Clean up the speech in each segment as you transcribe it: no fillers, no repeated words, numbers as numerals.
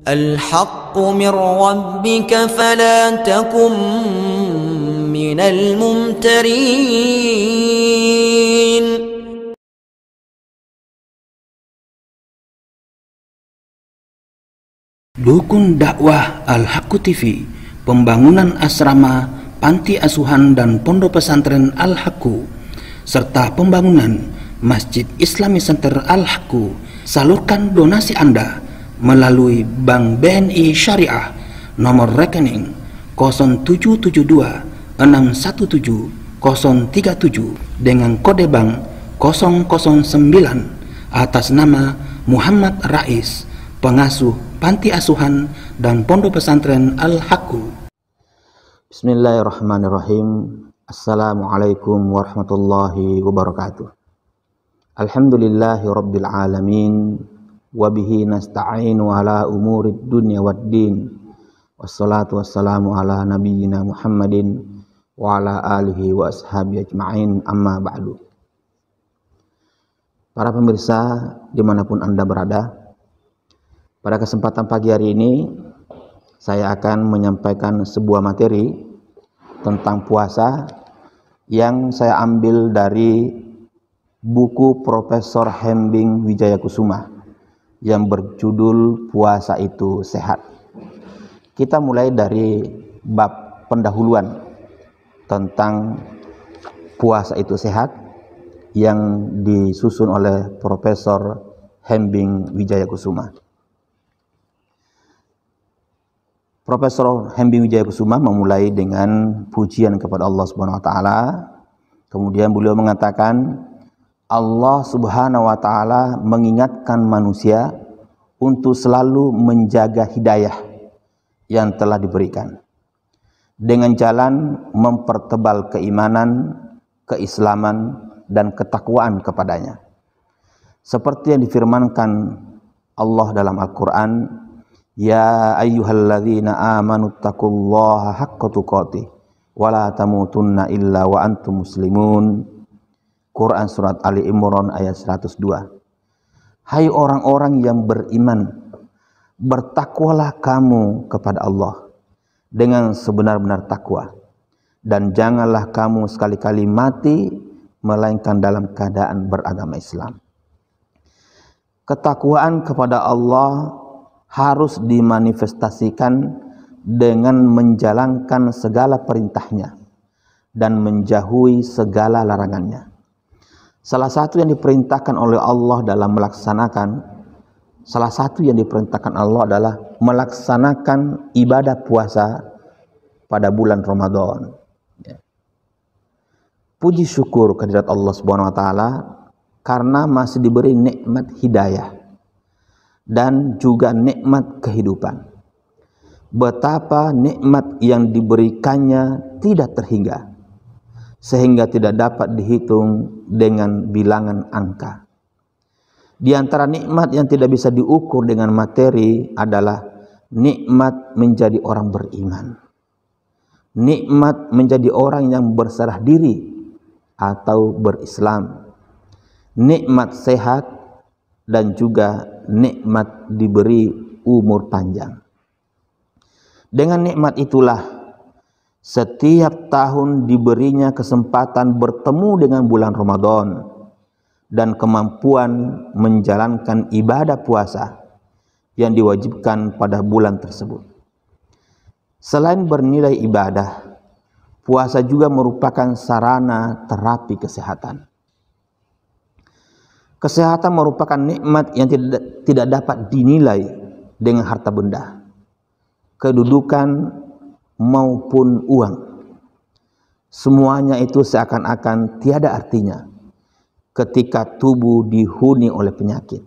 الحق من ربك فلا تكن من الممترين. Dukun dakwah Al-Haqqu TV, pembangunan asrama, panti asuhan dan pondok pesantren Al-Haqqu, serta pembangunan Masjid Islami Center Al-Haqqu. Salurkan donasi Anda melalui Bank BNI Syariah, nomor rekening 0772617037 dengan kode bank 009 atas nama Muhammad Rais, pengasuh panti asuhan dan pondok pesantren Al-Haqqu. Bismillahirrahmanirrahim. Assalamualaikum warahmatullahi wabarakatuh. Alhamdulillahi rabbil alamin, wabihi nasta'inu ala umurid dunya waddin, wassalatu wassalamu ala nabiyyina Muhammadin wa ala alihi wa ashabi ajma'in, amma ba'du. Para pemirsa dimanapun Anda berada, pada kesempatan pagi hari ini saya akan menyampaikan sebuah materi tentang puasa yang saya ambil dari buku Profesor Hembing Wijayakusuma yang berjudul Puasa Itu Sehat. Kita mulai dari bab pendahuluan tentang puasa itu sehat yang disusun oleh Profesor Hembing Wijayakusuma. Profesor Hembing Wijayakusuma memulai dengan pujian kepada Allah Subhanahu wa taala. Kemudian beliau mengatakan, Allah Subhanahu wa taala mengingatkan manusia untuk selalu menjaga hidayah yang telah diberikan dengan jalan mempertebal keimanan, keislaman dan ketakwaan kepadanya. Seperti yang difirmankan Allah dalam Al-Qur'an, ya ayyuhalladzina amanu taqullaha haqqa tuqatih wa la tamutunna illa wa antum muslimun. Quran surat Ali Imran ayat 102. Hai orang-orang yang beriman, bertakwalah kamu kepada Allah dengan sebenar-benar takwa, dan janganlah kamu sekali-kali mati melainkan dalam keadaan beragama Islam. Ketakwaan kepada Allah harus dimanifestasikan dengan menjalankan segala perintahnya dan menjauhi segala larangannya. Salah satu yang diperintahkan oleh Allah dalam Allah adalah melaksanakan ibadah puasa pada bulan Ramadan. Puji syukur kehadirat Allah Subhanahu wa taala karena masih diberi nikmat hidayah dan juga nikmat kehidupan. Betapa nikmat yang diberikannya tidak terhingga, sehingga tidak dapat dihitung dengan bilangan angka. Di antara nikmat yang tidak bisa diukur dengan materi adalah nikmat menjadi orang beriman, nikmat menjadi orang yang berserah diri atau berislam, nikmat sehat, dan juga nikmat diberi umur panjang. Dengan nikmat itulah setiap tahun diberinya kesempatan bertemu dengan bulan Ramadan dan kemampuan menjalankan ibadah puasa yang diwajibkan pada bulan tersebut. Selain bernilai ibadah, puasa juga merupakan sarana terapi kesehatan. Kesehatan merupakan nikmat yang tidak dapat dinilai dengan harta benda, kedudukan maupun uang. Semuanya itu seakan-akan tiada artinya ketika tubuh dihuni oleh penyakit.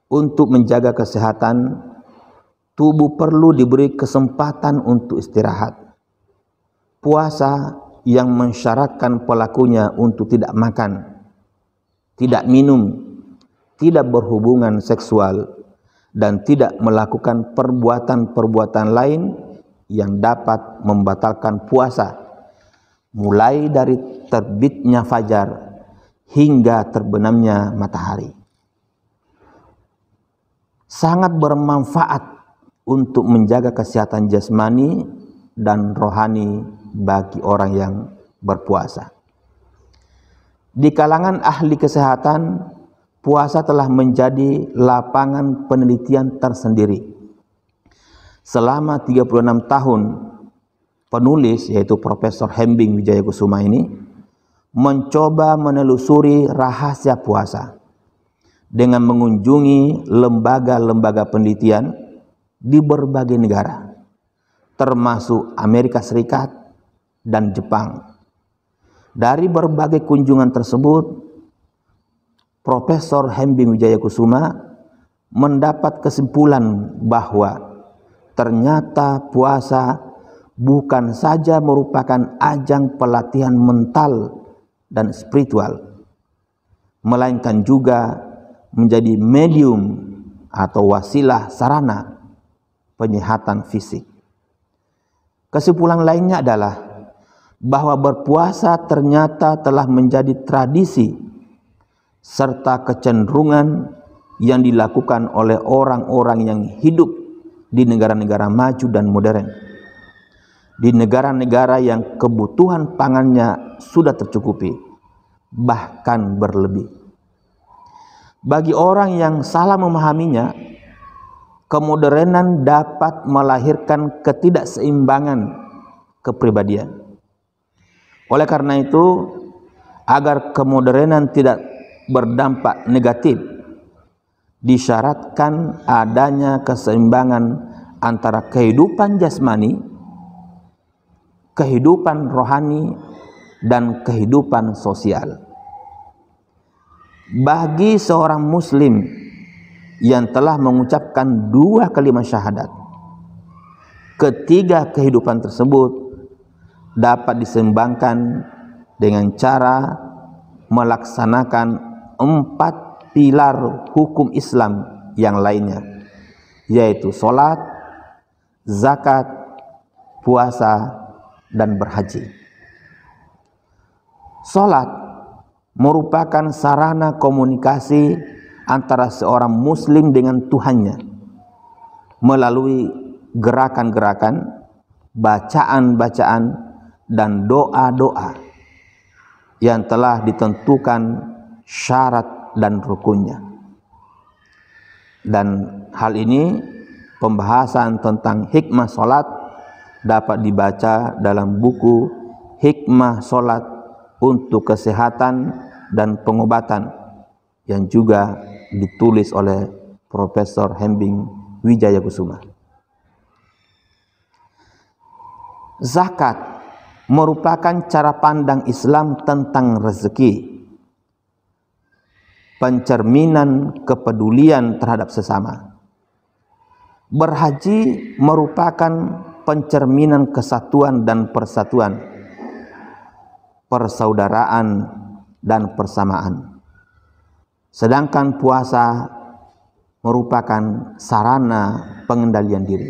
Untuk menjaga kesehatan, tubuh perlu diberi kesempatan untuk istirahat. Puasa yang mensyaratkan pelakunya untuk tidak makan, tidak minum, tidak berhubungan seksual, dan tidak melakukan perbuatan-perbuatan lain yang dapat membatalkan puasa, mulai dari terbitnya fajar hingga terbenamnya matahari. sangat bermanfaat untuk menjaga kesehatan jasmani dan rohani bagi orang yang berpuasa. Di kalangan ahli kesehatan, puasa telah menjadi lapangan penelitian tersendiri. Selama 36 tahun, penulis yaitu Profesor Hembing Wijayakusuma ini mencoba menelusuri rahasia puasa dengan mengunjungi lembaga-lembaga penelitian di berbagai negara, termasuk Amerika Serikat dan Jepang. Dari berbagai kunjungan tersebut, Profesor Hembing Wijayakusuma mendapat kesimpulan bahwa ternyata puasa bukan saja merupakan ajang pelatihan mental dan spiritual, melainkan juga menjadi medium atau wasilah sarana penyehatan fisik. Kesimpulan lainnya adalah bahwa berpuasa ternyata telah menjadi tradisi serta kecenderungan yang dilakukan oleh orang-orang yang hidup di negara-negara maju dan modern, di negara-negara yang kebutuhan pangannya sudah tercukupi, bahkan berlebih. Bagi orang yang salah memahaminya, kemodernan dapat melahirkan ketidakseimbangan kepribadian. Oleh karena itu, agar kemodernan tidak berdampak negatif, disyaratkan adanya keseimbangan antara kehidupan jasmani, kehidupan rohani, dan kehidupan sosial. Bagi seorang muslim yang telah mengucapkan 2 kalimat syahadat, ketiga kehidupan tersebut dapat diseimbangkan dengan cara melaksanakan 4 pilar hukum Islam yang lainnya, yaitu sholat, zakat, puasa, dan berhaji. Sholat merupakan sarana komunikasi antara seorang muslim dengan Tuhannya melalui gerakan-gerakan, bacaan-bacaan, dan doa-doa yang telah ditentukan syarat dan rukunnya. Dan hal ini, pembahasan tentang hikmah sholat dapat dibaca dalam buku Hikmah Sholat untuk Kesehatan dan Pengobatan yang juga ditulis oleh Profesor Hembing Wijayakusuma. Zakat merupakan cara pandang Islam tentang rezeki, pencerminan kepedulian terhadap sesama. Berhaji merupakan pencerminan kesatuan dan persatuan, persaudaraan dan persamaan. Sedangkan puasa merupakan sarana pengendalian diri.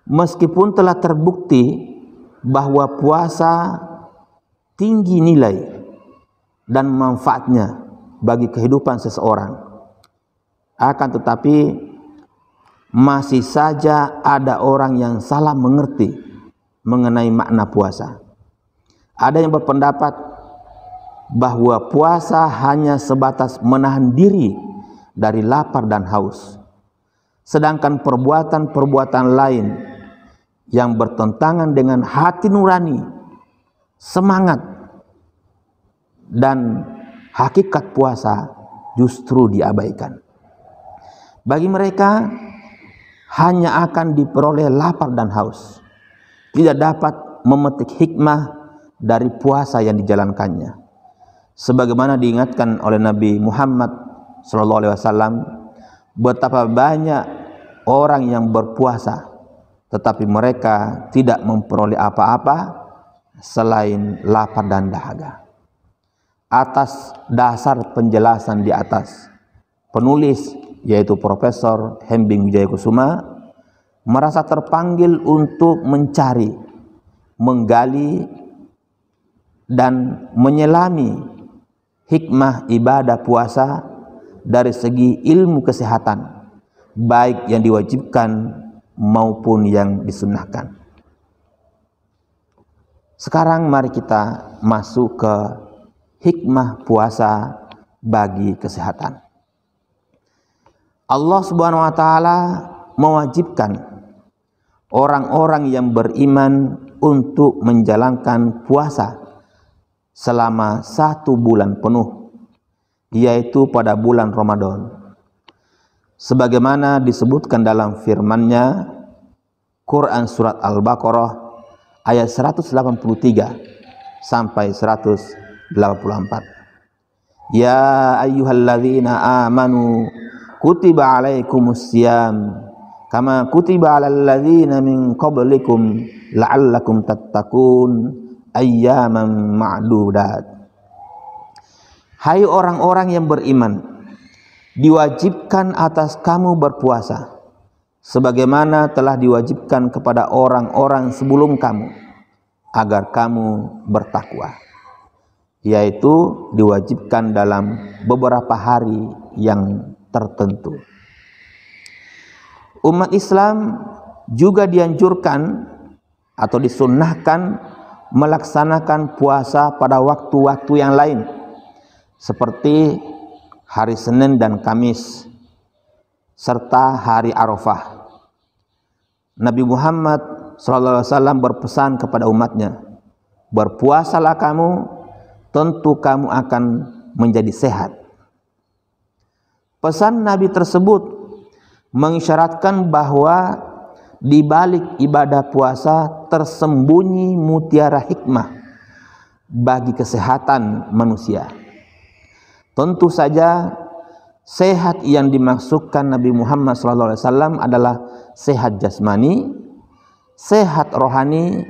Meskipun telah terbukti bahwa puasa tinggi nilai dan manfaatnya bagi kehidupan seseorang, akan tetapi masih saja ada orang yang salah mengerti mengenai makna puasa. Ada yang berpendapat bahwa puasa hanya sebatas menahan diri dari lapar dan haus, sedangkan perbuatan-perbuatan lain yang bertentangan dengan hati nurani, semangat, dan hakikat puasa justru diabaikan. Bagi mereka hanya akan diperoleh lapar dan haus, tidak dapat memetik hikmah dari puasa yang dijalankannya. Sebagaimana diingatkan oleh Nabi Muhammad SAW, betapa banyak orang yang berpuasa tetapi mereka tidak memperoleh apa-apa selain lapar dan dahaga. Atas dasar penjelasan di atas, penulis yaitu Profesor Hembing Wijayakusuma merasa terpanggil untuk mencari, menggali, dan menyelami hikmah ibadah puasa dari segi ilmu kesehatan, baik yang diwajibkan maupun yang disunnahkan. Sekarang mari kita masuk ke hikmah puasa bagi kesehatan. Allah Subhanahu wa taala mewajibkan orang-orang yang beriman untuk menjalankan puasa selama 1 bulan penuh, yaitu pada bulan Ramadan. Sebagaimana disebutkan dalam firman-Nya Quran surat Al-Baqarah ayat 183 sampai 184. Ya ayyuhalladzina amanu kutiba alaikumus syiyam kama kutiba alal ladzina min qablikum la'allakum tattaqun ayyaman ma'dudat. Hai orang-orang yang beriman, diwajibkan atas kamu berpuasa sebagaimana telah diwajibkan kepada orang-orang sebelum kamu agar kamu bertakwa, yaitu diwajibkan dalam beberapa hari yang tertentu. Umat Islam juga dianjurkan atau disunnahkan melaksanakan puasa pada waktu-waktu yang lain seperti hari Senin dan Kamis serta hari Arafah. Nabi Muhammad SAW berpesan kepada umatnya, berpuasalah kamu, tentu kamu akan menjadi sehat. Pesan Nabi tersebut mengisyaratkan bahwa di balik ibadah puasa tersembunyi mutiara hikmah bagi kesehatan manusia. Tentu saja sehat yang dimaksudkan Nabi Muhammad SAW adalah sehat jasmani, sehat rohani,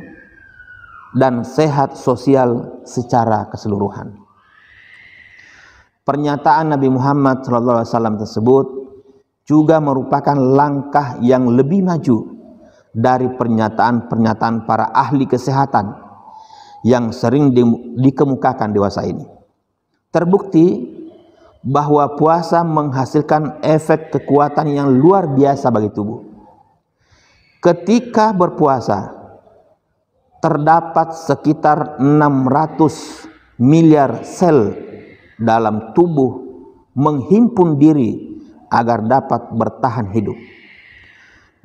dan sehat sosial secara keseluruhan. Pernyataan Nabi Muhammad SAW tersebut juga merupakan langkah yang lebih maju dari pernyataan-pernyataan para ahli kesehatan yang sering dikemukakan dewasa ini. Terbukti bahwa puasa menghasilkan efek kekuatan yang luar biasa bagi tubuh. Ketika berpuasa, terdapat sekitar 600 miliar sel dalam tubuh menghimpun diri agar dapat bertahan hidup.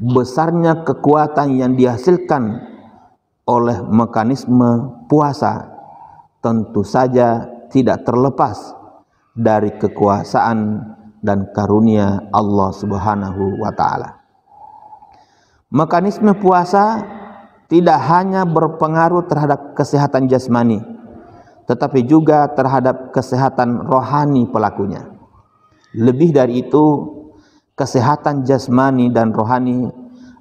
Besarnya kekuatan yang dihasilkan oleh mekanisme puasa tentu saja tidak terlepas dari kekuasaan dan karunia Allah Subhanahu wa taala. Mekanisme puasa tidak hanya berpengaruh terhadap kesehatan jasmani, tetapi juga terhadap kesehatan rohani pelakunya. Lebih dari itu, kesehatan jasmani dan rohani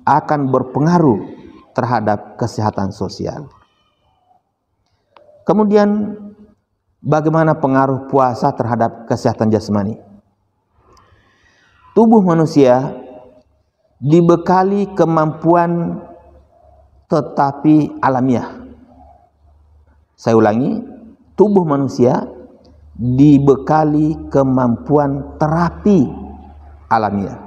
akan berpengaruh terhadap kesehatan sosial. Kemudian, bagaimana pengaruh puasa terhadap kesehatan jasmani? Tubuh manusia dibekali kemampuan tetapi alamiah. Saya ulangi, tubuh manusia dibekali kemampuan terapi alamiah.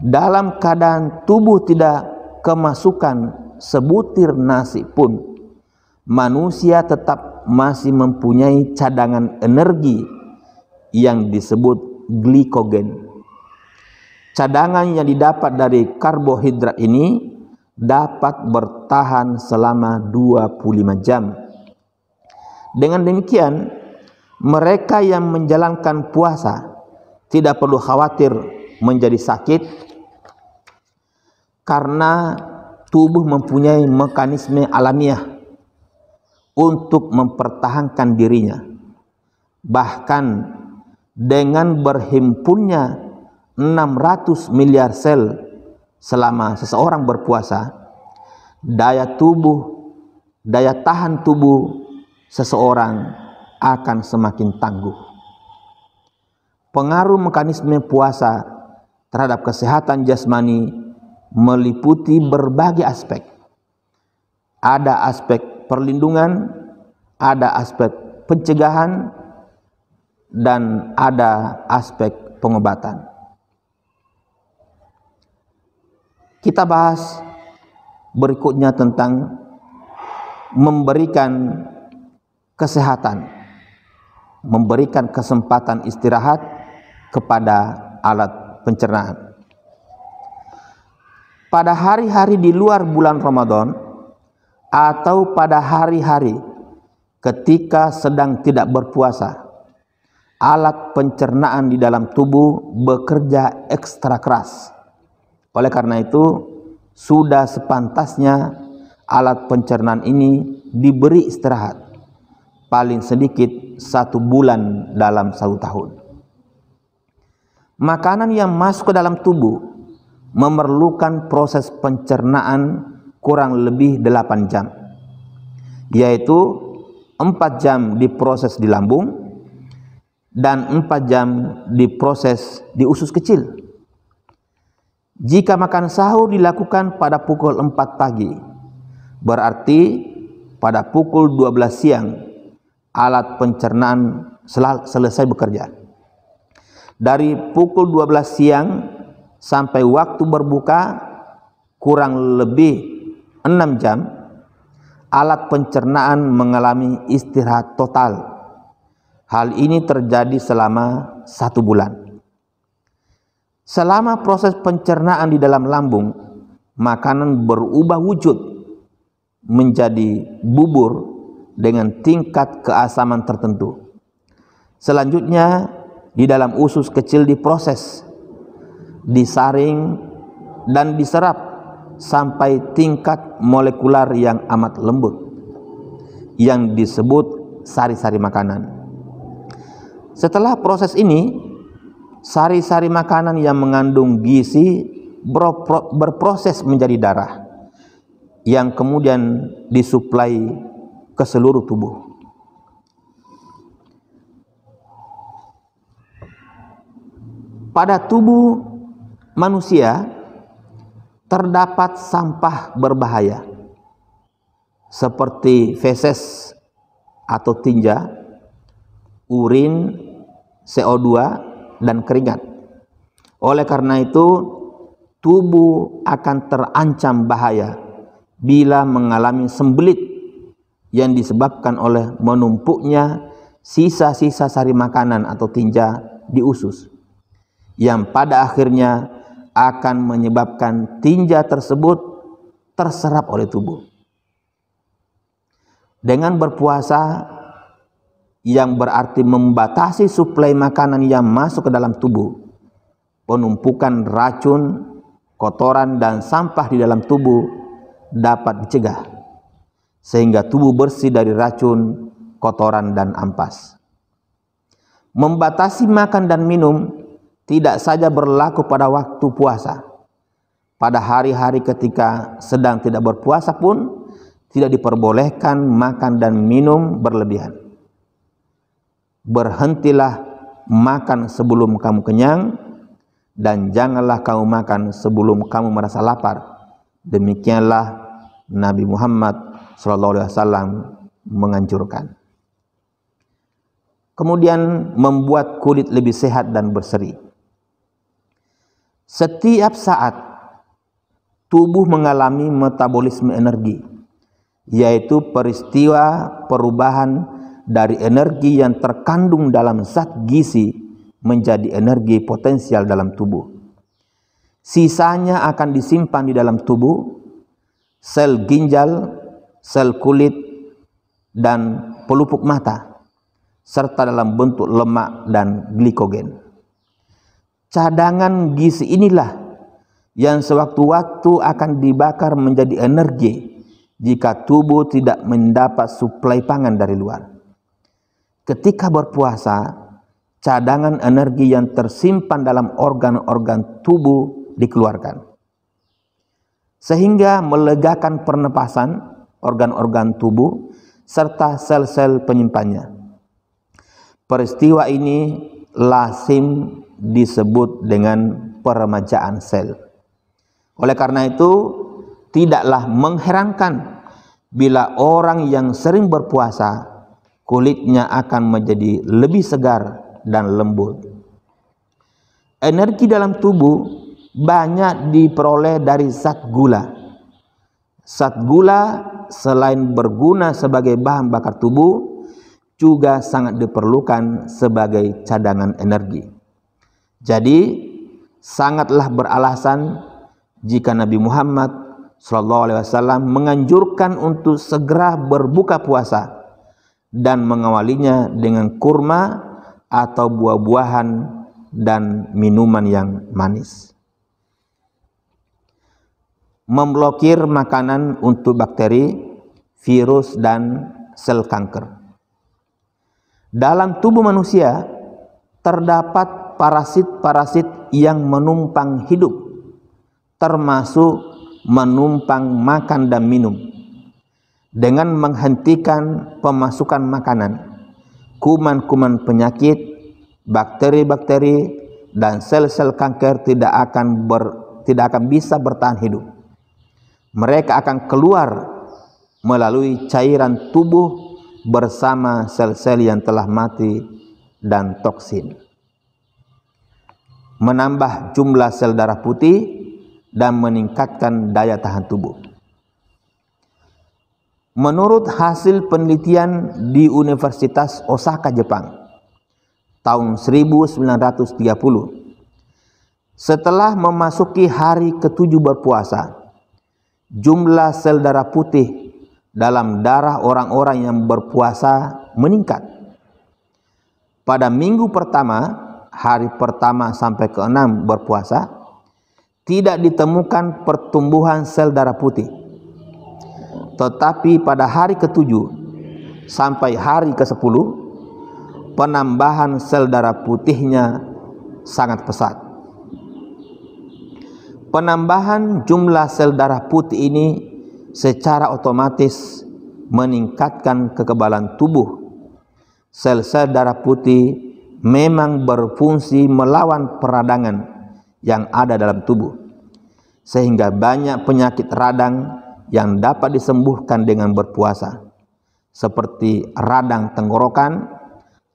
Dalam keadaan tubuh tidak kemasukan sebutir nasi pun, manusia tetap masih mempunyai cadangan energi yang disebut glikogen. Cadangan yang didapat dari karbohidrat ini dapat bertahan selama 25 jam. Dengan demikian, mereka yang menjalankan puasa tidak perlu khawatir menjadi sakit karena tubuh mempunyai mekanisme alamiah untuk mempertahankan dirinya. Bahkan dengan berhimpunnya 600 miliar sel selama seseorang berpuasa, daya tahan tubuh seseorang akan semakin tangguh. Pengaruh mekanisme puasa terhadap kesehatan jasmani meliputi berbagai aspek. Ada aspek perlindungan, ada aspek pencegahan, dan ada aspek pengobatan. Kita bahas berikutnya tentang memberikan kesehatan, memberikan kesempatan istirahat kepada alat pencernaan. Pada hari-hari di luar bulan Ramadan atau pada hari-hari ketika sedang tidak berpuasa, alat pencernaan di dalam tubuh bekerja ekstra keras. Oleh karena itu, sudah sepantasnya alat pencernaan ini diberi istirahat paling sedikit 1 bulan dalam 1 tahun. Makanan yang masuk ke dalam tubuh memerlukan proses pencernaan kurang lebih 8 jam, yaitu 4 jam diproses di lambung dan 4 jam diproses di usus kecil. Jika makan sahur dilakukan pada pukul 4 pagi, berarti pada pukul 12 siang alat pencernaan selesai bekerja. Dari pukul 12 siang sampai waktu berbuka kurang lebih 6 jam, alat pencernaan mengalami istirahat total. Hal ini terjadi selama 1 bulan. Selama proses pencernaan di dalam lambung, makanan berubah wujud menjadi bubur dengan tingkat keasaman tertentu. Selanjutnya, di dalam usus kecil diproses, disaring, dan diserap sampai tingkat molekular yang amat lembut, yang disebut sari-sari makanan. Setelah proses ini, sari-sari makanan yang mengandung gizi berproses menjadi darah yang kemudian disuplai ke seluruh tubuh. Pada tubuh manusia terdapat sampah berbahaya seperti feses atau tinja, urin, CO2, dan keringat. Oleh karena itu, tubuh akan terancam bahaya bila mengalami sembelit yang disebabkan oleh menumpuknya sisa-sisa sari makanan atau tinja di usus, yang pada akhirnya akan menyebabkan tinja tersebut terserap oleh tubuh. Dengan berpuasa, yang berarti membatasi suplai makanan yang masuk ke dalam tubuh, penumpukan racun, kotoran, dan sampah di dalam tubuh dapat dicegah, sehingga tubuh bersih dari racun, kotoran, dan ampas. Membatasi makan dan minum tidak saja berlaku pada waktu puasa. Pada hari-hari ketika sedang tidak berpuasa pun tidak diperbolehkan makan dan minum berlebihan. Berhentilah makan sebelum kamu kenyang, dan janganlah kamu makan sebelum kamu merasa lapar. Demikianlah Nabi Muhammad SAW menganjurkan. Kemudian membuat kulit lebih sehat dan berseri. Setiap saat tubuh mengalami metabolisme energi, yaitu peristiwa perubahan dari energi yang terkandung dalam zat gizi menjadi energi potensial dalam tubuh. Sisanya akan disimpan di dalam tubuh, sel ginjal, sel kulit, dan pelupuk mata, serta dalam bentuk lemak dan glikogen. Cadangan gizi inilah yang sewaktu-waktu akan dibakar menjadi energi jika tubuh tidak mendapat suplai pangan dari luar. Ketika berpuasa, cadangan energi yang tersimpan dalam organ-organ tubuh dikeluarkan, sehingga melegakan pernapasan organ-organ tubuh serta sel-sel penyimpannya. Peristiwa ini lazim disebut dengan peremajaan sel. Oleh karena itu, tidaklah mengherankan bila orang yang sering berpuasa kulitnya akan menjadi lebih segar dan lembut. Energi dalam tubuh banyak diperoleh dari zat gula. Zat gula selain berguna sebagai bahan bakar tubuh, juga sangat diperlukan sebagai cadangan energi. Jadi sangatlah beralasan jika Nabi Muhammad SAW menganjurkan untuk segera berbuka puasa dan mengawalinya dengan kurma atau buah-buahan dan minuman yang manis. Memblokir makanan untuk bakteri, virus, dan sel kanker. Dalam tubuh manusia terdapat parasit-parasit yang menumpang hidup, termasuk menumpang makan dan minum. Dengan menghentikan pemasukan makanan, kuman-kuman penyakit, bakteri-bakteri, dan sel-sel kanker tidak akan bisa bertahan hidup. Mereka akan keluar melalui cairan tubuh bersama sel-sel yang telah mati dan toksin, menambah jumlah sel darah putih dan meningkatkan daya tahan tubuh. Menurut hasil penelitian di Universitas Osaka, Jepang, tahun 1930, setelah memasuki hari ke-7 berpuasa, jumlah sel darah putih dalam darah orang-orang yang berpuasa meningkat. Pada minggu pertama, hari pertama sampai ke-6 berpuasa, tidak ditemukan pertumbuhan sel darah putih. Tetapi pada hari ke-7 sampai hari ke-10, penambahan sel darah putihnya sangat pesat. Penambahan jumlah sel darah putih ini secara otomatis meningkatkan kekebalan tubuh. Sel-sel darah putih memang berfungsi melawan peradangan yang ada dalam tubuh, sehingga banyak penyakit radang yang dapat disembuhkan dengan berpuasa, seperti radang tenggorokan,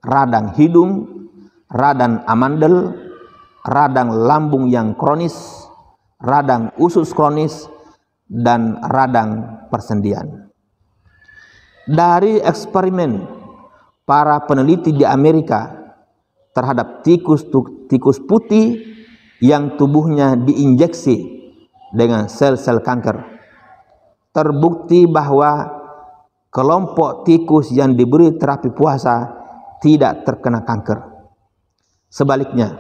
radang hidung, radang amandel, radang lambung yang kronis, radang usus kronis, dan radang persendian. Dari eksperimen para peneliti di Amerika terhadap tikus putih yang tubuhnya diinjeksi dengan sel-sel kanker, terbukti bahwa kelompok tikus yang diberi terapi puasa tidak terkena kanker. Sebaliknya,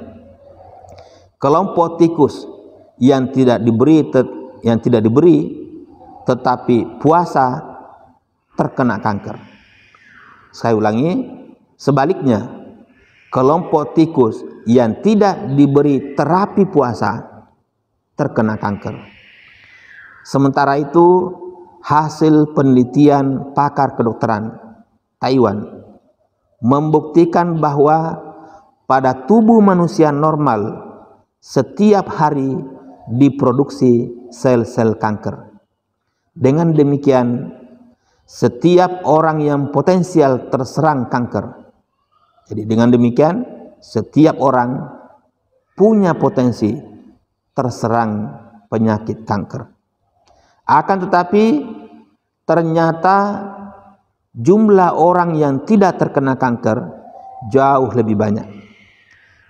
kelompok tikus yang tidak diberi tetapi puasa terkena kanker. Saya ulangi, sebaliknya, kelompok tikus yang tidak diberi terapi puasa terkena kanker. Sementara itu, hasil penelitian pakar kedokteran Taiwan membuktikan bahwa pada tubuh manusia normal setiap hari diproduksi sel-sel kanker. Dengan demikian, setiap orang yang potensial terserang kanker. Jadi dengan demikian, setiap orang punya potensi terserang penyakit kanker. Akan tetapi, ternyata jumlah orang yang tidak terkena kanker jauh lebih banyak.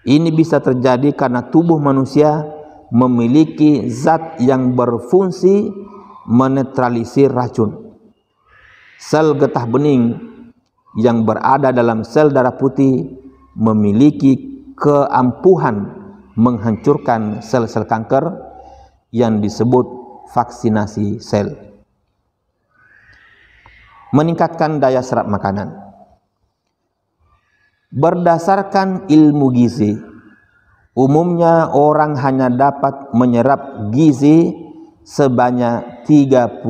Ini bisa terjadi karena tubuh manusia memiliki zat yang berfungsi menetralisir racun. Sel getah bening yang berada dalam sel darah putih memiliki keampuhan menghancurkan sel-sel kanker yang disebut vaksinasi sel. Meningkatkan daya serap makanan. Berdasarkan ilmu gizi, umumnya orang hanya dapat menyerap gizi sebanyak 35%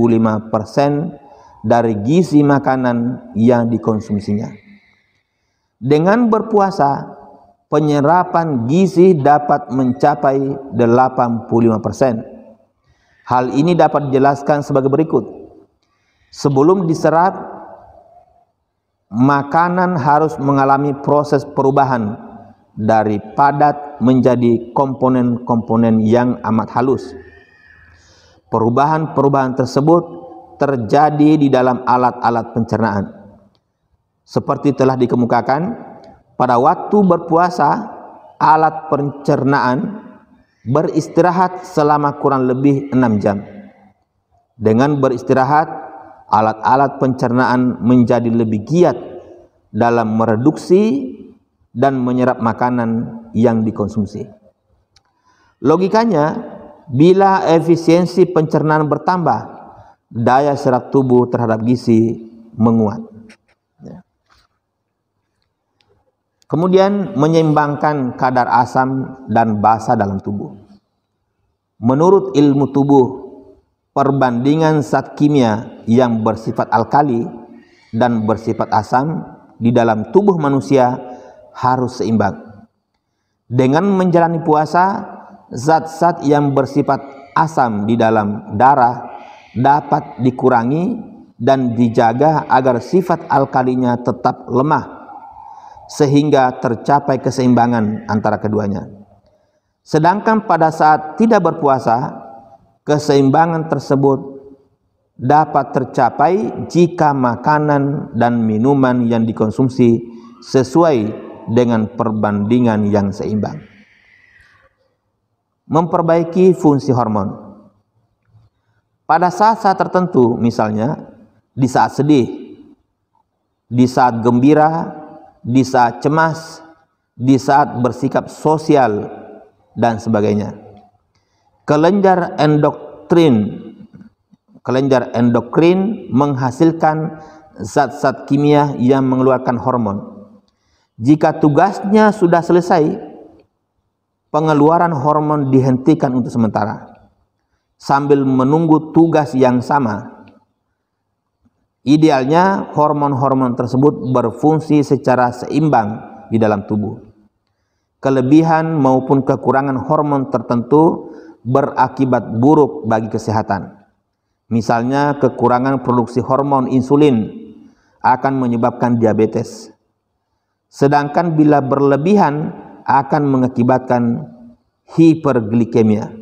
dari gizi makanan yang dikonsumsinya. Dengan berpuasa, penyerapan gizi dapat mencapai 85%. Hal ini dapat dijelaskan sebagai berikut. Sebelum diserap, makanan harus mengalami proses perubahan dari padat menjadi komponen-komponen yang amat halus. Perubahan-perubahan tersebut terjadi di dalam alat-alat pencernaan. Seperti telah dikemukakan, pada waktu berpuasa, alat pencernaan beristirahat selama kurang lebih 6 jam. Dengan beristirahat, alat-alat pencernaan menjadi lebih giat dalam mereduksi dan menyerap makanan yang dikonsumsi. Logikanya, bila efisiensi pencernaan bertambah, daya serap tubuh terhadap gizi menguat. Kemudian menyeimbangkan kadar asam dan basa dalam tubuh. Menurut ilmu tubuh, perbandingan zat kimia yang bersifat alkali dan bersifat asam di dalam tubuh manusia harus seimbang. Dengan menjalani puasa, zat-zat yang bersifat asam di dalam darah dapat dikurangi dan dijaga agar sifat alkalinya tetap lemah, sehingga tercapai keseimbangan antara keduanya. Sedangkan pada saat tidak berpuasa, keseimbangan tersebut dapat tercapai jika makanan dan minuman yang dikonsumsi sesuai dengan perbandingan yang seimbang. Memperbaiki fungsi hormon. Pada saat-saat tertentu, misalnya di saat sedih, di saat gembira, di saat cemas, di saat bersikap sosial, dan sebagainya. Kelenjar endokrin menghasilkan zat-zat kimia yang mengeluarkan hormon. Jika tugasnya sudah selesai, pengeluaran hormon dihentikan untuk sementara, sambil menunggu tugas yang sama. Idealnya hormon-hormon tersebut berfungsi secara seimbang di dalam tubuh. Kelebihan maupun kekurangan hormon tertentu berakibat buruk bagi kesehatan. Misalnya kekurangan produksi hormon insulin akan menyebabkan diabetes. Sedangkan bila berlebihan akan mengakibatkan hiperglikemia.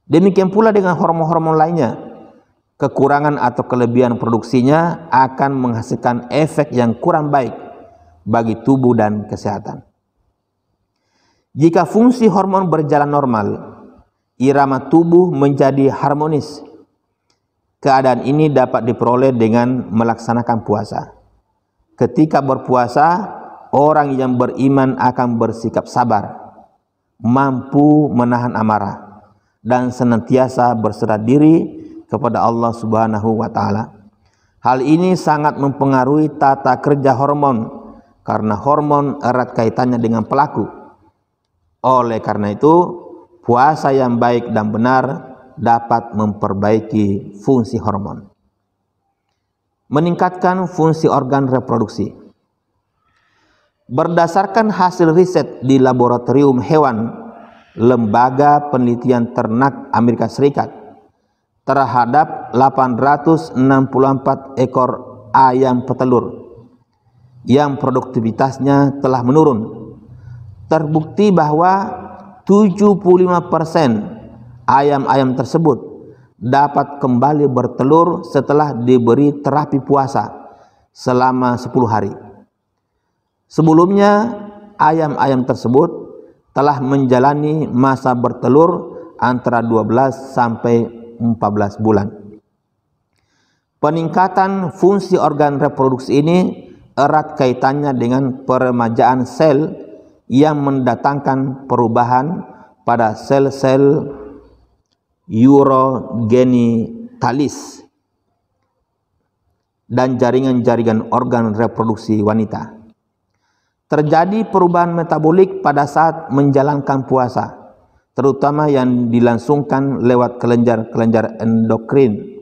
Demikian pula dengan hormon-hormon lainnya. Kekurangan atau kelebihan produksinya akan menghasilkan efek yang kurang baik bagi tubuh dan kesehatan. Jika fungsi hormon berjalan normal, irama tubuh menjadi harmonis. Keadaan ini dapat diperoleh dengan melaksanakan puasa. Ketika berpuasa, orang yang beriman akan bersikap sabar, mampu menahan amarah, dan senantiasa berserah diri kepada Allah Subhanahu wa Ta'ala. Hal ini sangat mempengaruhi tata kerja hormon, karena hormon erat kaitannya dengan pelaku. Oleh karena itu, puasa yang baik dan benar dapat memperbaiki fungsi hormon. Meningkatkan fungsi organ reproduksi. Berdasarkan hasil riset di laboratorium hewan Lembaga Penelitian Ternak Amerika Serikat terhadap 864 ekor ayam petelur yang produktivitasnya telah menurun, terbukti bahwa 75% ayam-ayam tersebut dapat kembali bertelur setelah diberi terapi puasa selama 10 hari. Sebelumnya, ayam-ayam tersebut telah menjalani masa bertelur antara 12 sampai 14 bulan. Peningkatan fungsi organ reproduksi ini erat kaitannya dengan peremajaan sel yang mendatangkan perubahan pada sel-sel urogenitalis dan jaringan-jaringan organ reproduksi wanita. Terjadi perubahan metabolik pada saat menjalankan puasa, terutama yang dilangsungkan lewat kelenjar-kelenjar endokrin.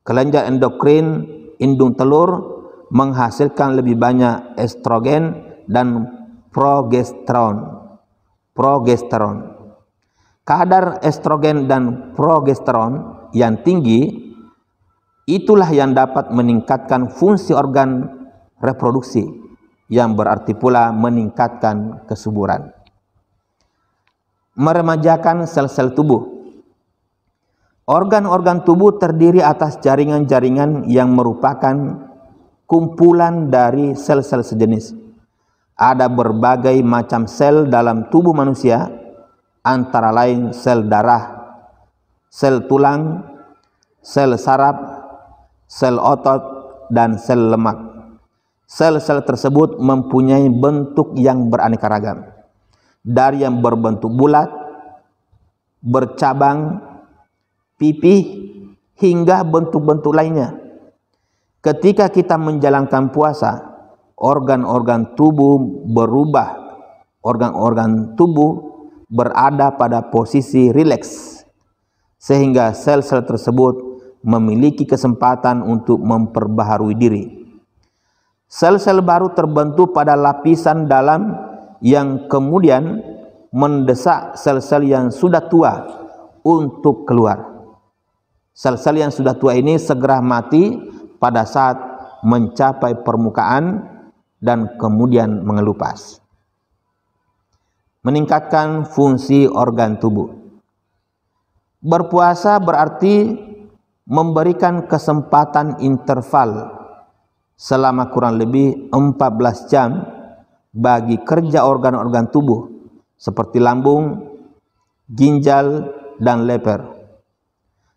Kelenjar endokrin indung telur menghasilkan lebih banyak estrogen dan progesteron. Kadar estrogen dan progesteron yang tinggi itulah yang dapat meningkatkan fungsi organ reproduksi. yang berarti pula meningkatkan kesuburan. Meremajakan sel-sel tubuh. Organ-organ tubuh terdiri atas jaringan-jaringan yang merupakan kumpulan dari sel-sel sejenis. Ada berbagai macam sel dalam tubuh manusia, antara lain sel darah, sel tulang, sel saraf, sel otot, dan sel lemak. Sel-sel tersebut mempunyai bentuk yang beraneka ragam, dari yang berbentuk bulat, bercabang, pipih, hingga bentuk-bentuk lainnya. Ketika kita menjalankan puasa, organ-organ tubuh berubah. Organ-organ tubuh berada pada posisi rileks, sehingga sel-sel tersebut memiliki kesempatan untuk memperbaharui diri. Sel-sel baru terbentuk pada lapisan dalam yang kemudian mendesak sel-sel yang sudah tua untuk keluar. Sel-sel yang sudah tua ini segera mati pada saat mencapai permukaan dan kemudian mengelupas. Meningkatkan fungsi organ tubuh. Berpuasa berarti memberikan kesempatan interval selama kurang lebih 14 jam bagi kerja organ-organ tubuh seperti lambung, ginjal, dan leher.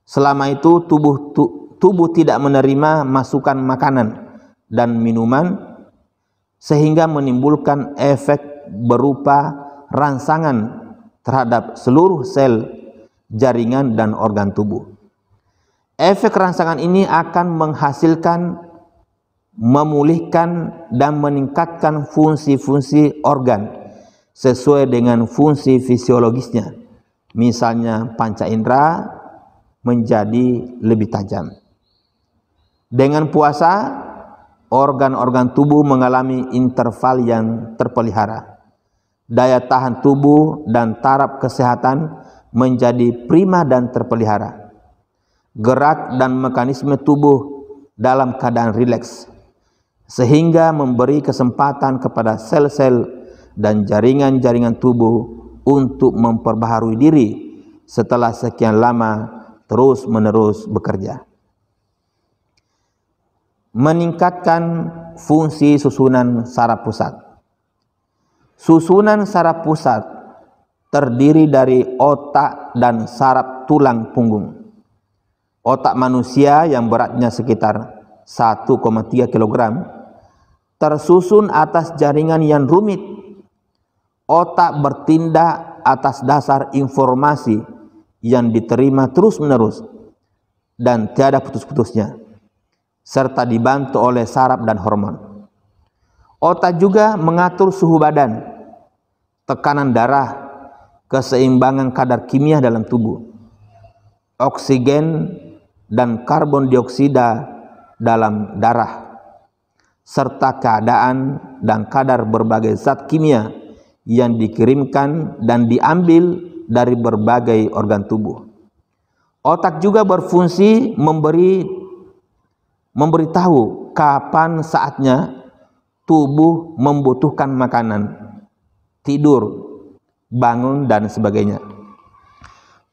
Selama itu tubuh tidak menerima masukan makanan dan minuman, sehingga menimbulkan efek berupa rangsangan terhadap seluruh sel, jaringan, dan organ tubuh. Efek rangsangan ini akan menghasilkan, memulihkan, dan meningkatkan fungsi-fungsi organ sesuai dengan fungsi fisiologisnya. Misalnya panca indera menjadi lebih tajam. Dengan puasa, organ-organ tubuh mengalami interval yang terpelihara. Daya tahan tubuh dan taraf kesehatan menjadi prima dan terpelihara. Gerak dan mekanisme tubuh dalam keadaan rileks, sehingga memberi kesempatan kepada sel-sel dan jaringan-jaringan tubuh untuk memperbaharui diri setelah sekian lama terus-menerus bekerja. Meningkatkan fungsi susunan saraf pusat. Susunan saraf pusat terdiri dari otak dan saraf tulang punggung. Otak manusia yang beratnya sekitar 1,3 kg tersusun atas jaringan yang rumit. Otak bertindak atas dasar informasi yang diterima terus-menerus dan tiada putus-putusnya, serta dibantu oleh saraf dan hormon. Otak juga mengatur suhu badan, tekanan darah, keseimbangan kadar kimia dalam tubuh, oksigen dan karbon dioksida dalam darah, serta keadaan dan kadar berbagai zat kimia yang dikirimkan dan diambil dari berbagai organ tubuh. Otak juga berfungsi memberitahu kapan saatnya tubuh membutuhkan makanan, tidur, bangun, dan sebagainya.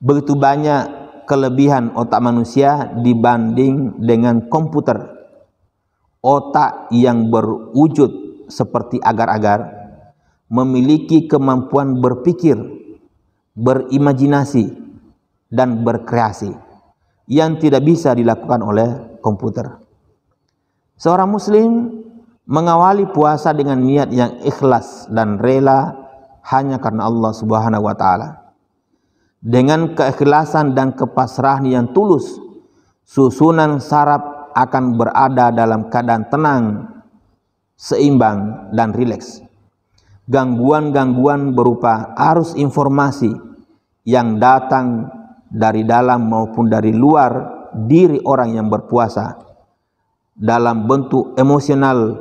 Begitu banyak kelebihan otak manusia dibanding dengan komputer. Otak yang berwujud seperti agar-agar memiliki kemampuan berpikir, berimajinasi, dan berkreasi yang tidak bisa dilakukan oleh komputer. Seorang muslim mengawali puasa dengan niat yang ikhlas dan rela hanya karena Allah Subhanahu wa taala. Dengan keikhlasan dan kepasrahan yang tulus, susunan saraf akan berada dalam keadaan tenang, seimbang, dan rileks. Gangguan-gangguan berupa arus informasi yang datang dari dalam maupun dari luar diri orang yang berpuasa, dalam bentuk emosional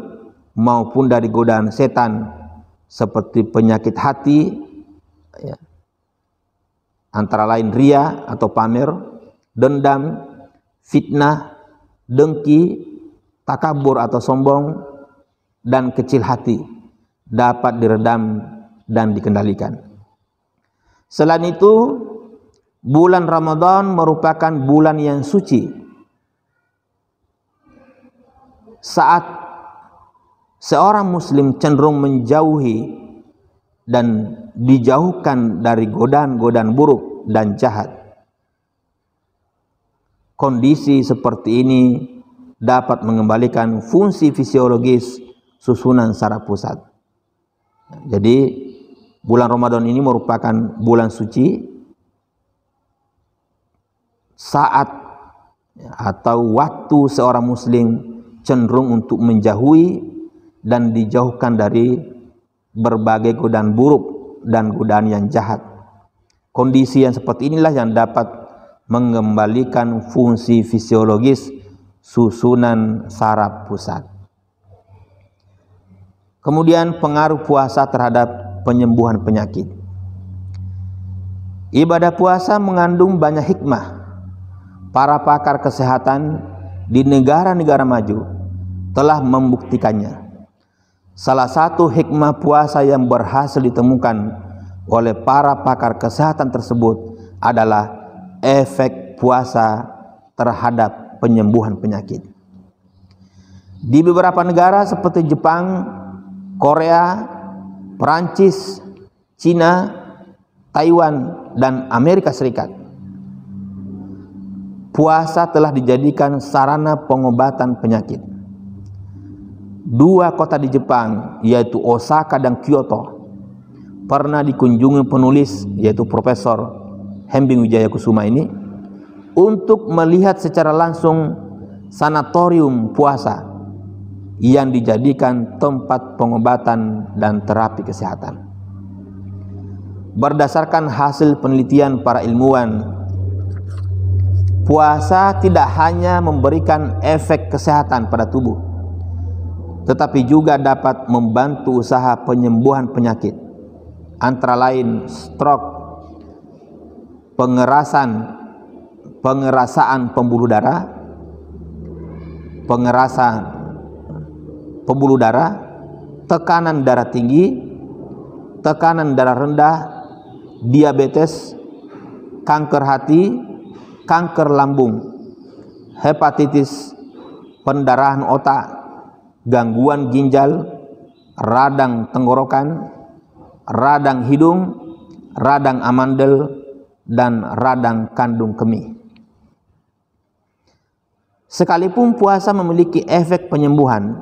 maupun dari godaan setan seperti penyakit hati, ya, antara lain ria atau pamer, dendam, fitnah, dengki, takabur atau sombong, dan kecil hati dapat diredam dan dikendalikan. Selain itu, bulan Ramadan merupakan bulan yang suci. Saat seorang muslim cenderung menjauhi dan dijauhkan dari godaan-godaan buruk dan jahat, kondisi seperti ini dapat mengembalikan fungsi fisiologis susunan saraf pusat. Jadi bulan Ramadan ini merupakan bulan suci, saat atau waktu seorang muslim cenderung untuk menjauhi dan dijauhkan dari berbagai godaan buruk dan godaan yang jahat. Kondisi yang seperti inilah yang dapat mengembalikan fungsi fisiologis susunan saraf pusat. Kemudian pengaruh puasa terhadap penyembuhan penyakit. Ibadah puasa mengandung banyak hikmah. Para pakar kesehatan di negara-negara maju telah membuktikannya. Salah satu hikmah puasa yang berhasil ditemukan oleh para pakar kesehatan tersebut adalah efek puasa terhadap penyembuhan penyakit. Di beberapa negara seperti Jepang, Korea, Perancis, Cina, Taiwan, dan Amerika Serikat, puasa telah dijadikan sarana pengobatan penyakit. Dua kota di Jepang, yaitu Osaka dan Kyoto, pernah dikunjungi penulis, yaitu Profesor Hembing Wijayakusuma ini, untuk melihat secara langsung sanatorium puasa yang dijadikan tempat pengobatan dan terapi kesehatan. Berdasarkan hasil penelitian para ilmuwan, puasa tidak hanya memberikan efek kesehatan pada tubuh, tetapi juga dapat membantu usaha penyembuhan penyakit, antara lain stroke, pengerasaan pembuluh darah, tekanan darah tinggi, tekanan darah rendah, diabetes, kanker hati, kanker lambung, hepatitis, pendarahan otak, gangguan ginjal, radang tenggorokan, radang hidung, radang amandel, dan radang kandung kemih. Sekalipun puasa memiliki efek penyembuhan,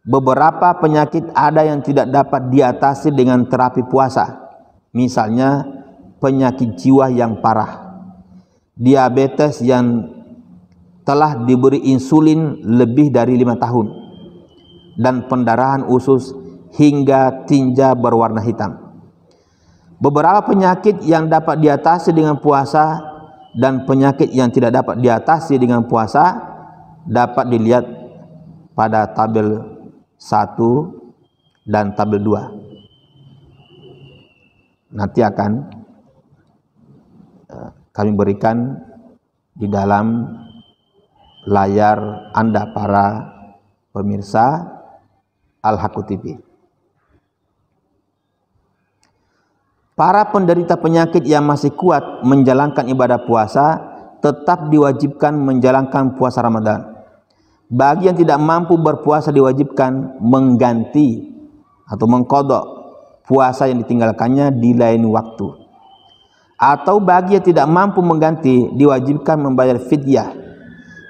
beberapa penyakit ada yang tidak dapat diatasi dengan terapi puasa. Misalnya penyakit jiwa yang parah, diabetes yang telah diberi insulin lebih dari 5 tahun, dan pendarahan usus hingga tinja berwarna hitam. Beberapa penyakit yang dapat diatasi dengan puasa dan penyakit yang tidak dapat diatasi dengan puasa dapat dilihat pada tabel 1 dan tabel 2. Nanti akan kami berikan di dalam layar Anda para pemirsa Al-Haqqu TV. Para penderita penyakit yang masih kuat menjalankan ibadah puasa tetap diwajibkan menjalankan puasa Ramadan. Bagi yang tidak mampu berpuasa diwajibkan mengganti atau mengqadha puasa yang ditinggalkannya di lain waktu. Atau bagi yang tidak mampu mengganti diwajibkan membayar fidyah.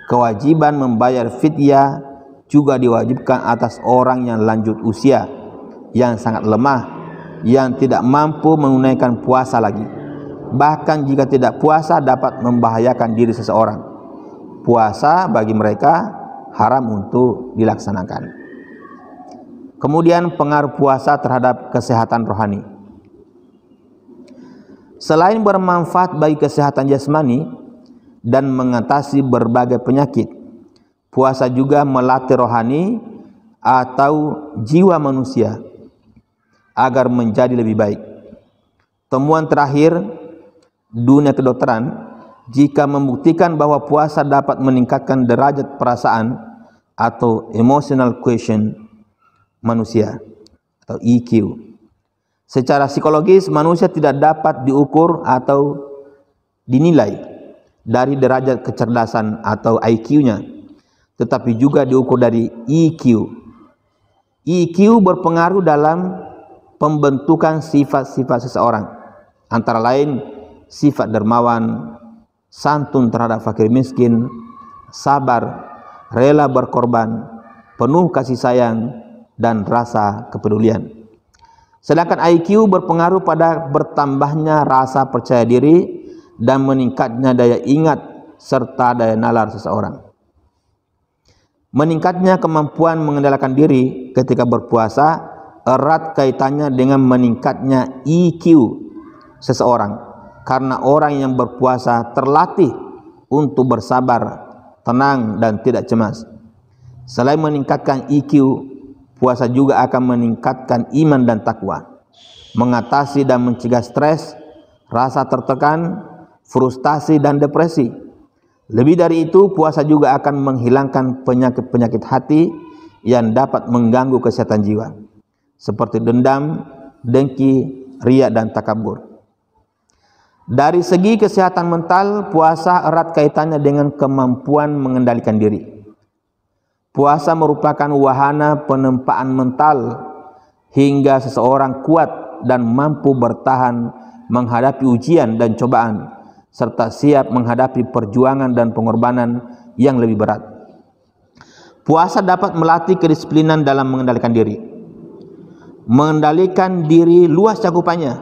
Kewajiban membayar fidyah juga diwajibkan atas orang yang lanjut usia, yang sangat lemah, yang tidak mampu menunaikan puasa lagi. Bahkan jika tidak puasa dapat membahayakan diri seseorang. Puasa bagi mereka haram untuk dilaksanakan. Kemudian pengaruh puasa terhadap kesehatan rohani. Selain bermanfaat bagi kesehatan jasmani dan mengatasi berbagai penyakit, puasa juga melatih rohani atau jiwa manusia agar menjadi lebih baik. Temuan terakhir dunia kedokteran jika membuktikan bahwa puasa dapat meningkatkan derajat perasaan atau emotional quotient manusia atau EQ. Secara psikologis, manusia tidak dapat diukur atau dinilai dari derajat kecerdasan atau IQ-nya, tetapi juga diukur dari EQ. EQ berpengaruh dalam pembentukan sifat-sifat seseorang, antara lain sifat dermawan, santun terhadap fakir miskin, sabar, rela berkorban, penuh kasih sayang, dan rasa kepedulian. Sedangkan IQ berpengaruh pada bertambahnya rasa percaya diri dan meningkatnya daya ingat serta daya nalar seseorang. Meningkatnya kemampuan mengendalikan diri ketika berpuasa erat kaitannya dengan meningkatnya EQ seseorang, karena orang yang berpuasa terlatih untuk bersabar, tenang, dan tidak cemas. Selain meningkatkan EQ, puasa juga akan meningkatkan iman dan takwa, mengatasi dan mencegah stres, rasa tertekan, frustasi, dan depresi. Lebih dari itu, puasa juga akan menghilangkan penyakit-penyakit hati yang dapat mengganggu kesehatan jiwa, seperti dendam, dengki, riya, dan takabur. Dari segi kesehatan mental, puasa erat kaitannya dengan kemampuan mengendalikan diri. Puasa merupakan wahana penempaan mental hingga seseorang kuat dan mampu bertahan menghadapi ujian dan cobaan, serta siap menghadapi perjuangan dan pengorbanan yang lebih berat. Puasa dapat melatih kedisiplinan dalam mengendalikan diri. Mengendalikan diri luas cakupannya,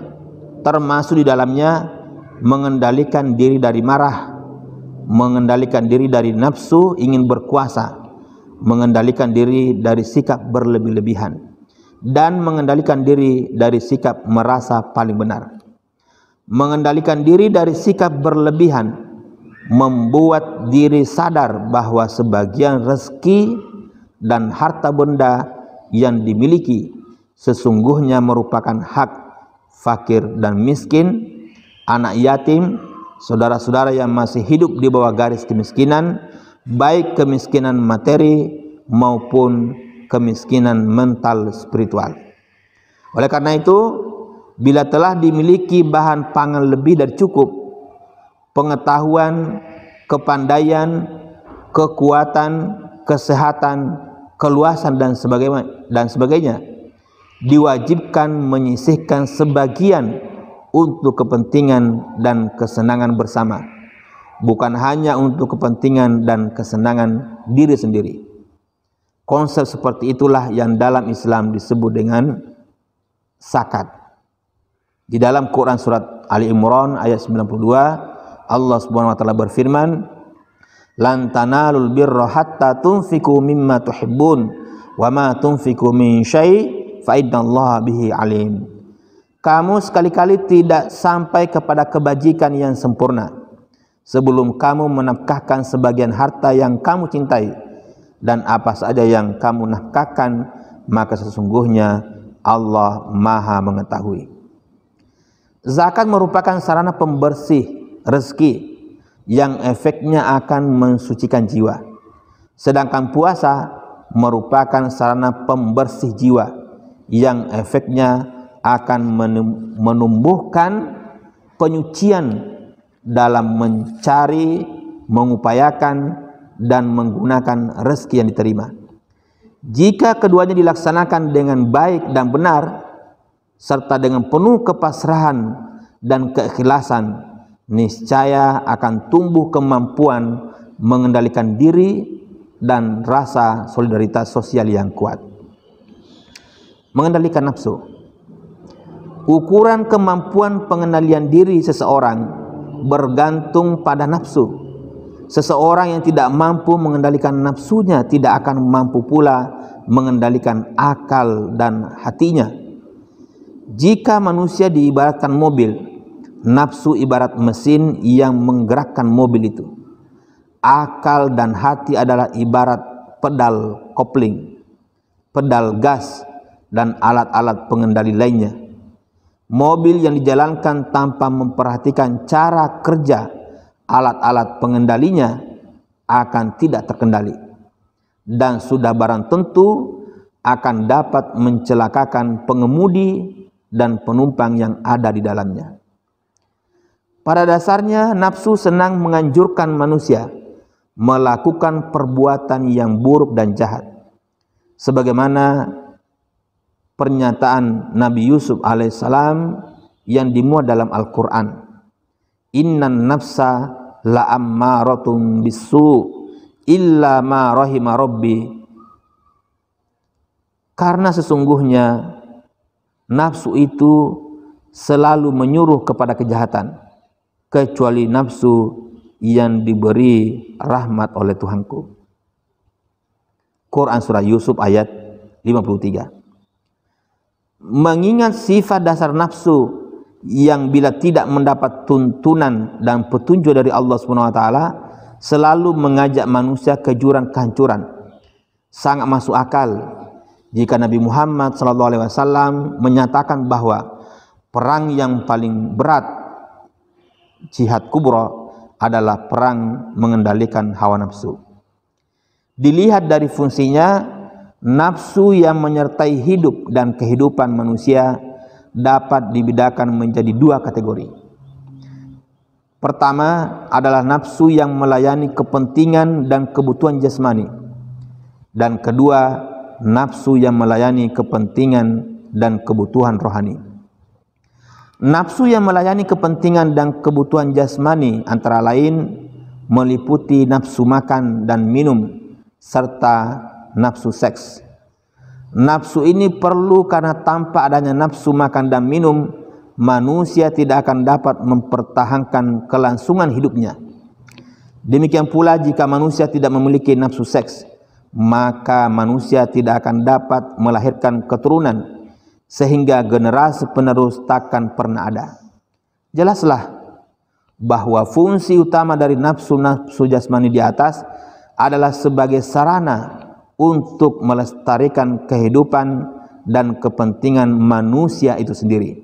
termasuk di dalamnya mengendalikan diri dari marah, mengendalikan diri dari nafsu ingin berkuasa, mengendalikan diri dari sikap berlebih-lebihan, dan mengendalikan diri dari sikap merasa paling benar. Mengendalikan diri dari sikap berlebihan membuat diri sadar bahwa sebagian rezeki dan harta benda yang dimiliki sesungguhnya merupakan hak fakir dan miskin, anak yatim, saudara-saudara yang masih hidup di bawah garis kemiskinan, baik kemiskinan materi maupun kemiskinan mental spiritual. Oleh karena itu, bila telah dimiliki bahan pangan lebih dari cukup, pengetahuan, kepandaian, kekuatan, kesehatan, keluasan, dan sebagainya, diwajibkan menyisihkan sebagian untuk kepentingan dan kesenangan bersama, bukan hanya untuk kepentingan dan kesenangan diri sendiri. Konsep seperti itulah yang dalam Islam disebut dengan zakat. Di dalam Quran surat Ali Imran ayat 92, Allah Subhanahu wa taala berfirman, "Lan tanalul birra hatta tunfiqu mimma tuhibbun, wa ma tunfiqu min syai' fa innallaha bihi alim." Kamu sekali-kali tidak sampai kepada kebajikan yang sempurna sebelum kamu menafkahkan sebagian harta yang kamu cintai, dan apa saja yang kamu nafkahkan, maka sesungguhnya Allah Maha mengetahui. Zakat merupakan sarana pembersih rezeki yang efeknya akan mensucikan jiwa, sedangkan puasa merupakan sarana pembersih jiwa yang efeknya akan menumbuhkan penyucian dalam mencari, mengupayakan, dan menggunakan rezeki yang diterima. Jika keduanya dilaksanakan dengan baik dan benar, serta dengan penuh kepasrahan dan keikhlasan, niscaya akan tumbuh kemampuan mengendalikan diri dan rasa solidaritas sosial yang kuat. Mengendalikan nafsu. Ukuran kemampuan pengendalian diri seseorang bergantung pada nafsu. Seseorang yang tidak mampu mengendalikan nafsunya tidak akan mampu pula mengendalikan akal dan hatinya. Jika manusia diibaratkan mobil, nafsu ibarat mesin yang menggerakkan mobil itu. Akal dan hati adalah ibarat pedal kopling, pedal gas, dan alat-alat pengendali lainnya. Mobil yang dijalankan tanpa memperhatikan cara kerja alat-alat pengendalinya akan tidak terkendali, dan sudah barang tentu akan dapat mencelakakan pengemudi dan penumpang yang ada di dalamnya. Pada dasarnya nafsu senang menganjurkan manusia melakukan perbuatan yang buruk dan jahat, sebagaimana pernyataan Nabi Yusuf alaihissalam yang dimuat dalam Al-Quran. Innan nafsa la'ammaratun bisu illa ma rahima rabbi. Karena sesungguhnya nafsu itu selalu menyuruh kepada kejahatan, kecuali nafsu yang diberi rahmat oleh Tuhanku. Quran surah Yusuf ayat 53. Mengingat sifat dasar nafsu yang bila tidak mendapat tuntunan dan petunjuk dari Allah SWT selalu mengajak manusia ke jurang kehancuran, sangat masuk akal jika Nabi Muhammad SAW menyatakan bahwa perang yang paling berat, jihad kubra, adalah perang mengendalikan hawa nafsu. Dilihat dari fungsinya, nafsu yang menyertai hidup dan kehidupan manusia dapat dibedakan menjadi dua kategori. Pertama adalah nafsu yang melayani kepentingan dan kebutuhan jasmani, dan kedua nafsu yang melayani kepentingan dan kebutuhan rohani. Nafsu yang melayani kepentingan dan kebutuhan jasmani antara lain meliputi nafsu makan dan minum serta nafsu seks. Nafsu ini perlu karena tanpa adanya nafsu makan dan minum, manusia tidak akan dapat mempertahankan kelangsungan hidupnya. Demikian pula jika manusia tidak memiliki nafsu seks, maka manusia tidak akan dapat melahirkan keturunan, sehingga generasi penerus takkan pernah ada. Jelaslah bahwa fungsi utama dari nafsu jasmani di atas adalah sebagai sarana untuk melestarikan kehidupan dan kepentingan manusia itu sendiri,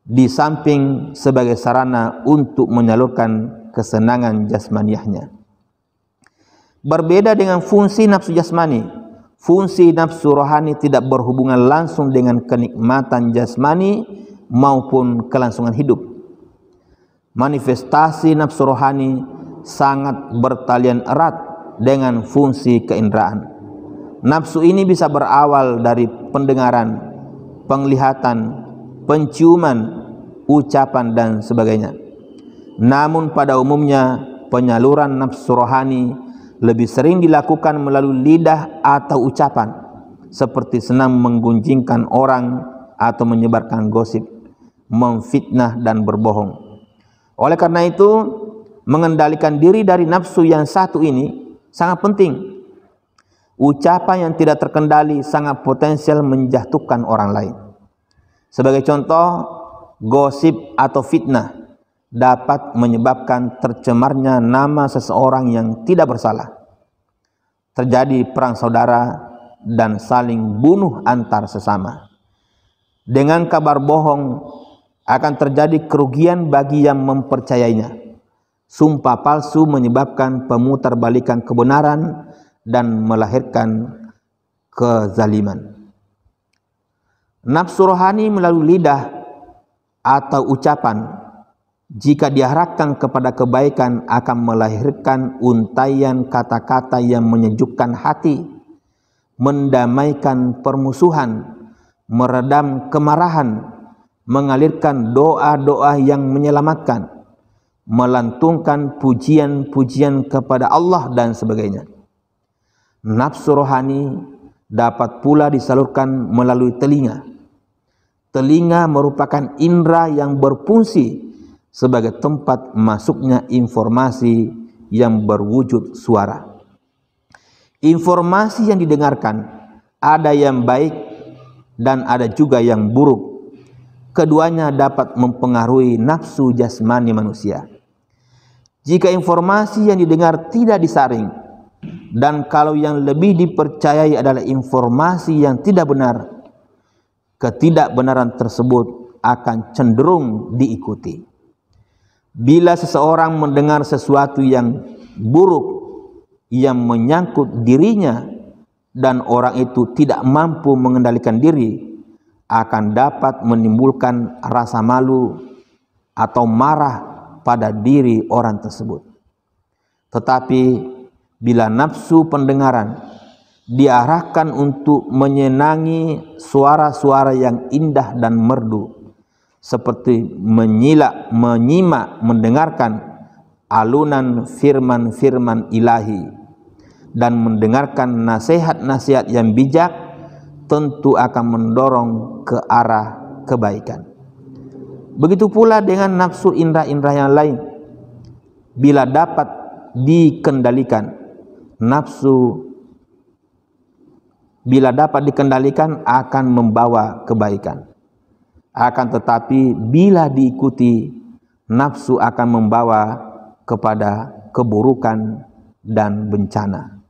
di samping sebagai sarana untuk menyalurkan kesenangan jasmaniahnya. Berbeda dengan fungsi nafsu jasmani, fungsi nafsu rohani tidak berhubungan langsung dengan kenikmatan jasmani maupun kelangsungan hidup. Manifestasi nafsu rohani sangat bertalian erat dengan fungsi keinderaan. Nafsu ini bisa berawal dari pendengaran, penglihatan, penciuman, ucapan dan sebagainya. Namun pada umumnya penyaluran nafsu rohani lebih sering dilakukan melalui lidah atau ucapan, seperti senang menggunjingkan orang atau menyebarkan gosip, memfitnah dan berbohong. Oleh karena itu, mengendalikan diri dari nafsu yang satu ini sangat penting. Ucapan yang tidak terkendali sangat potensial menjatuhkan orang lain. Sebagai contoh, gosip atau fitnah dapat menyebabkan tercemarnya nama seseorang yang tidak bersalah. Terjadi perang saudara dan saling bunuh antar sesama. Dengan kabar bohong akan terjadi kerugian bagi yang mempercayainya. Sumpah palsu menyebabkan pemutarbalikan kebenaran dan melahirkan kezaliman. Nafsu rohani melalui lidah atau ucapan, jika diarahkan kepada kebaikan, akan melahirkan untaian kata-kata yang menyejukkan hati, mendamaikan permusuhan, meredam kemarahan, mengalirkan doa-doa yang menyelamatkan, melantungkan pujian-pujian kepada Allah dan sebagainya. Nafsu rohani dapat pula disalurkan melalui telinga. Telinga merupakan indera yang berfungsi sebagai tempat masuknya informasi yang berwujud suara. Informasi yang didengarkan ada yang baik dan ada juga yang buruk. Keduanya dapat mempengaruhi nafsu jasmani manusia. Jika informasi yang didengar tidak disaring, dan kalau yang lebih dipercayai adalah informasi yang tidak benar, ketidakbenaran tersebut akan cenderung diikuti. Bila seseorang mendengar sesuatu yang buruk yang menyangkut dirinya dan orang itu tidak mampu mengendalikan diri, akan dapat menimbulkan rasa malu atau marah pada diri orang tersebut. Tetapi bila nafsu pendengaran diarahkan untuk menyenangi suara-suara yang indah dan merdu, seperti menyimak, mendengarkan alunan firman-firman ilahi dan mendengarkan nasihat-nasihat yang bijak, tentu akan mendorong ke arah kebaikan. Begitu pula dengan nafsu indra-indra yang lain. Bila dapat dikendalikan, akan membawa kebaikan. Akan tetapi bila diikuti, nafsu akan membawa kepada keburukan dan bencana.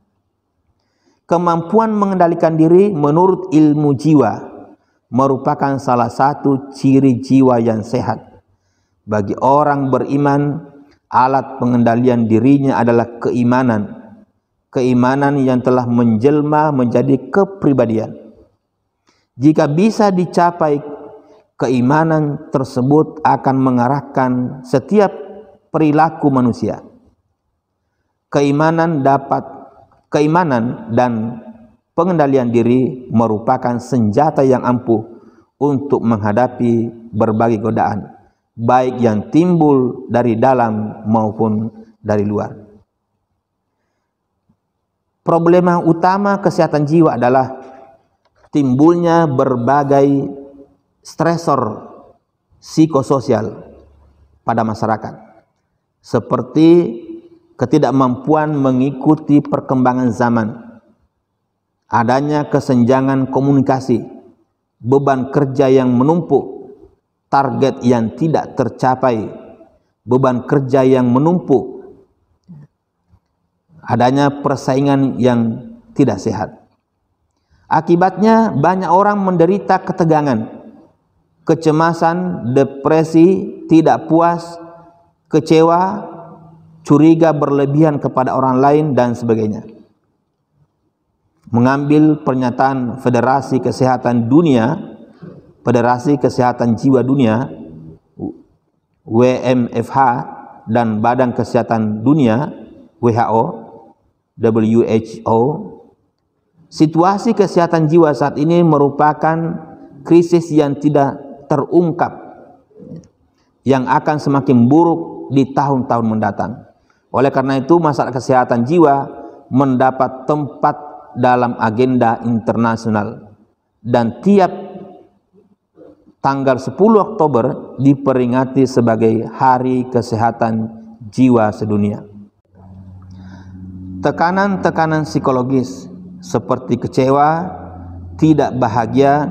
Kemampuan mengendalikan diri menurut ilmu jiwa merupakan salah satu ciri jiwa yang sehat. Bagi orang beriman, alat pengendalian dirinya adalah keimanan yang telah menjelma menjadi kepribadian. Jika bisa dicapai, keimanan tersebut akan mengarahkan setiap perilaku manusia. Keimanan dan pengendalian diri merupakan senjata yang ampuh untuk menghadapi berbagai godaan, baik yang timbul dari dalam maupun dari luar. Problema utama kesehatan jiwa adalah timbulnya berbagai stresor psikososial pada masyarakat, seperti ketidakmampuan mengikuti perkembangan zaman, adanya kesenjangan komunikasi, beban kerja yang menumpuk, target yang tidak tercapai, beban kerja yang menumpuk, adanya persaingan yang tidak sehat. Akibatnya banyak orang menderita ketegangan, kecemasan, depresi, tidak puas, kecewa, curiga berlebihan kepada orang lain, dan sebagainya. Mengambil pernyataan Federasi Kesehatan Jiwa Dunia WMFH dan Badan Kesehatan Dunia WHO, situasi kesehatan jiwa saat ini merupakan krisis yang tidak terungkap, yang akan semakin buruk di tahun-tahun mendatang. Oleh karena itu, masalah kesehatan jiwa mendapat tempat dalam agenda internasional, dan tiap tanggal 10 Oktober diperingati sebagai Hari Kesehatan Jiwa Sedunia. Tekanan-tekanan psikologis seperti kecewa, tidak bahagia,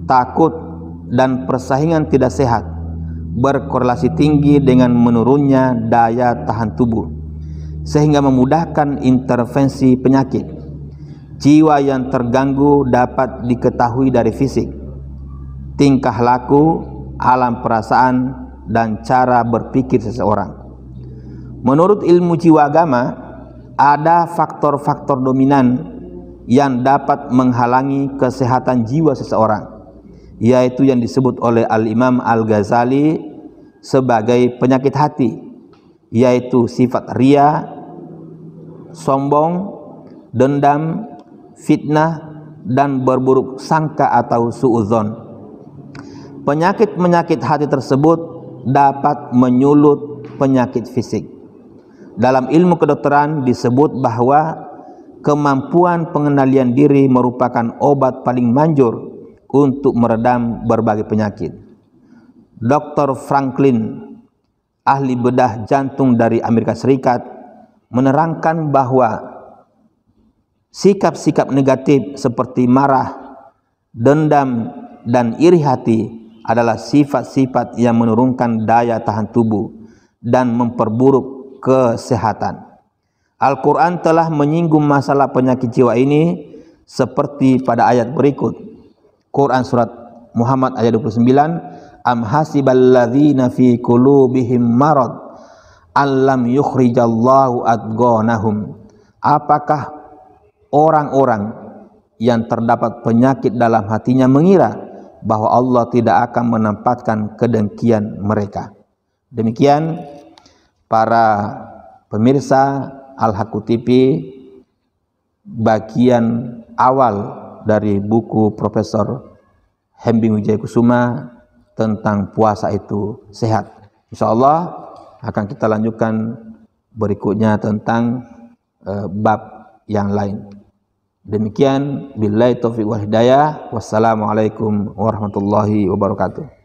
takut, dan persaingan tidak sehat berkorelasi tinggi dengan menurunnya daya tahan tubuh, sehingga memudahkan intervensi penyakit. Jiwa yang terganggu dapat diketahui dari fisik, tingkah laku, alam perasaan, dan cara berpikir seseorang. Menurut ilmu jiwa agama, ada faktor-faktor dominan yang dapat menghalangi kesehatan jiwa seseorang, yaitu yang disebut oleh Al-Imam Al-Ghazali sebagai penyakit hati, yaitu sifat ria, sombong, dendam, fitnah, dan berburuk sangka atau suudzon. Penyakit-penyakit hati tersebut dapat menyulut penyakit fisik. Dalam ilmu kedokteran disebut bahwa kemampuan pengendalian diri merupakan obat paling manjur untuk meredam berbagai penyakit. Dr. Franklin, ahli bedah jantung dari Amerika Serikat, menerangkan bahwa sikap-sikap negatif seperti marah, dendam, dan iri hati adalah sifat-sifat yang menurunkan daya tahan tubuh dan memperburuk kesehatan. Al-Quran telah menyinggung masalah penyakit jiwa ini seperti pada ayat berikut. Quran surat Muhammad ayat 29, am hasiballadzina fi qulubihim marad allam yukhrijallahu adghanahum. Apakah orang-orang yang terdapat penyakit dalam hatinya mengira bahwa Allah tidak akan menempatkan kedengkian mereka. Demikian para pemirsa Al-Haqqu TV, bagian awal dari buku Profesor Hembing Wijayakusuma tentang puasa itu sehat. Insyaallah akan kita lanjutkan berikutnya tentang bab yang lain. Demikian, billahi taufiq wal hidayah. Wassalamualaikum warahmatullahi wabarakatuh.